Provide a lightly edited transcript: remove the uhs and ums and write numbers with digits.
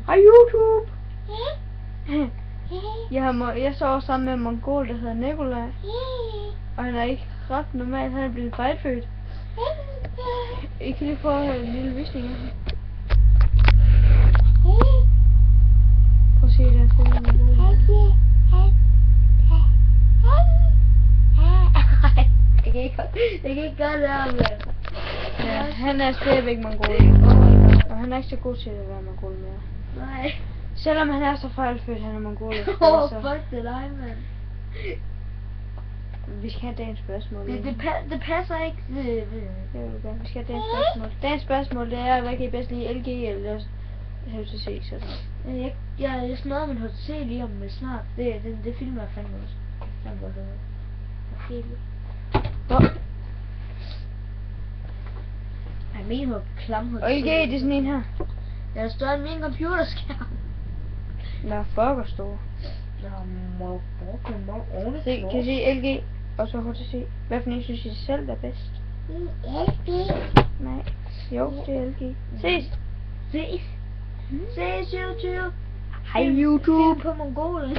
Hej YouTube! Jeg så sammen med en mongol, der hedder Nikolaj. Og han er ikke ret normal, han er blevet fejlfødt. I kan lige få en lille visning af ham. Prøv at se den film. Jeg kan ikke gøre det her. Ja, han er stadigvæk mongol. Og han er ikke så god til at være mongol mere. Nej. Selvom han er så fejlfødt, han er mongol. Fuck det dig, mand. Vi skal have dagens spørgsmål. Det passer ikke. Vi skal have dagens spørgsmål. Dagens spørgsmål, det er, hvad kan I bedst lide, LG eller HTC? Sådan. Jeg smadrer min HTC lige om snart. Det filmer jeg fandme også. Jeg mener på klam HTC. Og LG, det er sådan en her. Den er større end min computerskærm. Den er fucker stor. Se, kan I se LG og så HTC? Hvad for en synes I selv der er bedst? LG. Nej. Jo, det er LG. Ses! Ses YouTube. Hej YouTube! Film på Mongolen.